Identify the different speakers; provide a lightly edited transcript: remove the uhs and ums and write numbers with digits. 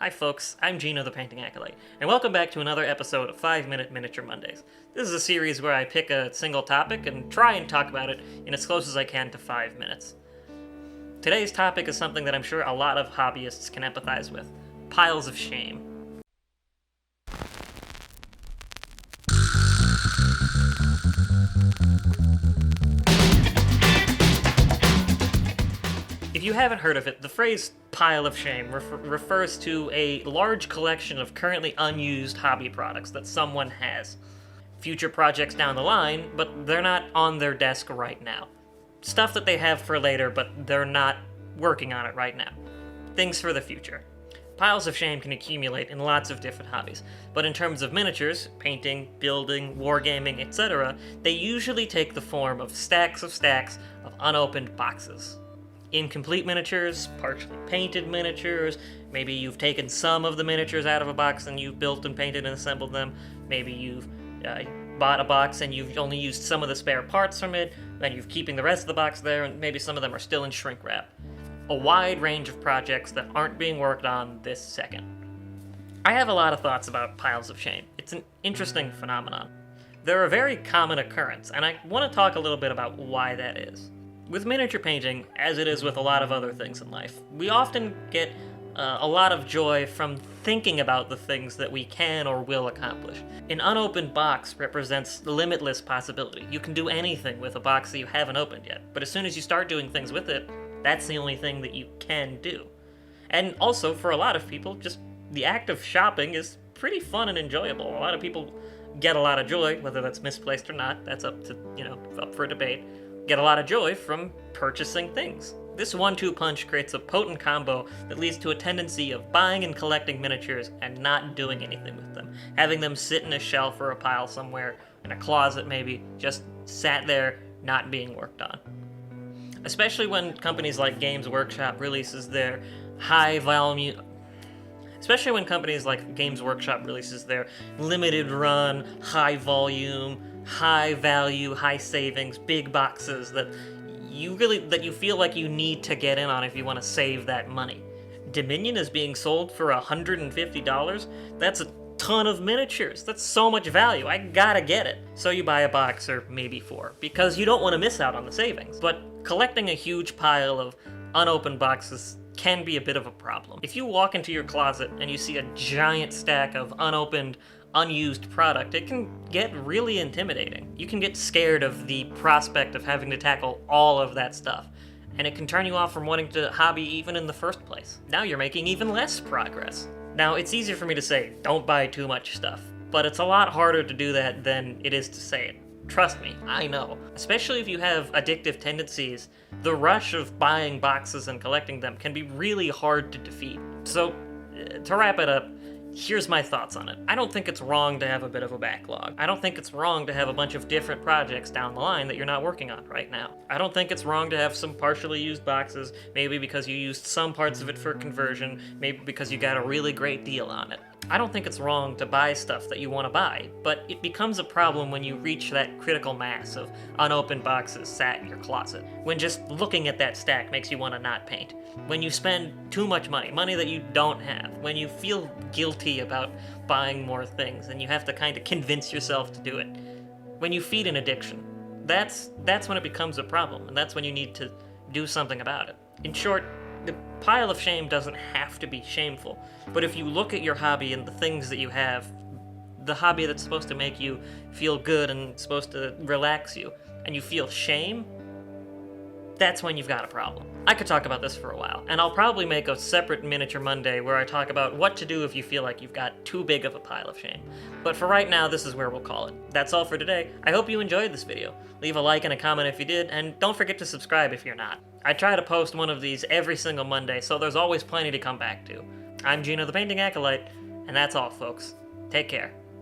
Speaker 1: Hi folks, I'm Gino the Painting Acolyte, and welcome back to another episode of 5-Minute Miniature Mondays. This is a series where I pick a single topic and try and talk about it in as close as I can to 5 minutes. Today's topic is something that I'm sure a lot of hobbyists can empathize with: piles of shame. If you haven't heard of it, the phrase pile of shame refers to a large collection of currently unused hobby products that someone has. Future projects down the line, but they're not on their desk right now. Stuff that they have for later, but they're not working on it right now. Things for the future. Piles of shame can accumulate in lots of different hobbies, but in terms of miniatures, painting, building, wargaming, etc., they usually take the form of stacks of unopened boxes. Incomplete miniatures, partially painted miniatures, maybe you've taken some of the miniatures out of a box and you've built and painted and assembled them, maybe you've bought a box and you've only used some of the spare parts from it, then you're keeping the rest of the box there, and maybe some of them are still in shrink wrap. A wide range of projects that aren't being worked on this second. I have a lot of thoughts about piles of shame. It's an interesting phenomenon. They're a very common occurrence, and I want to talk a little bit about why that is. With miniature painting, as it is with a lot of other things in life, we often get a lot of joy from thinking about the things that we can or will accomplish. An unopened box represents limitless possibility. You can do anything with a box that you haven't opened yet, but as soon as you start doing things with it, that's the only thing that you can do. And also, for a lot of people, just the act of shopping is pretty fun and enjoyable. A lot of people get a lot of joy, whether that's misplaced or not, that's up for debate. Get a lot of joy from purchasing things. This 1-2 punch creates a potent combo that leads to a tendency of buying and collecting miniatures and not doing anything with them. Having them sit in a shelf or a pile somewhere, in a closet maybe, just sat there, not being worked on. Especially when companies like Games Workshop releases their limited run, high volume, high value, high savings, big boxes that you feel like you need to get in on if you want to save that money. Dominion is being sold for $150. That's a ton of miniatures. That's so much value. I gotta get it. So you buy a box or maybe 4 because you don't want to miss out on the savings. But collecting a huge pile of unopened boxes can be a bit of a problem. If you walk into your closet and you see a giant stack of unopened, unused product, it can get really intimidating. You can get scared of the prospect of having to tackle all of that stuff, and it can turn you off from wanting to hobby even in the first place. Now you're making even less progress. Now, it's easier for me to say, don't buy too much stuff, but it's a lot harder to do that than it is to say it. Trust me, I know. Especially if you have addictive tendencies, the rush of buying boxes and collecting them can be really hard to defeat. So, to wrap it up, here's my thoughts on it. I don't think it's wrong to have a bit of a backlog. I don't think it's wrong to have a bunch of different projects down the line that you're not working on right now. I don't think it's wrong to have some partially used boxes, maybe because you used some parts of it for conversion, maybe because you got a really great deal on it. I don't think it's wrong to buy stuff that you want to buy, but it becomes a problem when you reach that critical mass of unopened boxes sat in your closet. When just looking at that stack makes you want to not paint. When you spend too much money that you don't have. When you feel guilty about buying more things and you have to kind of convince yourself to do it. When you feed an addiction. That's when it becomes a problem, and that's when you need to do something about it. In short, the pile of shame doesn't have to be shameful, but if you look at your hobby and the things that you have, the hobby that's supposed to make you feel good and supposed to relax you, and you feel shame, that's when you've got a problem. I could talk about this for a while, and I'll probably make a separate Miniature Monday where I talk about what to do if you feel like you've got too big of a pile of shame. But for right now, this is where we'll call it. That's all for today. I hope you enjoyed this video. Leave a like and a comment if you did, and don't forget to subscribe if you're not. I try to post one of these every single Monday, so there's always plenty to come back to. I'm Gino the Painting Acolyte, and that's all, folks. Take care.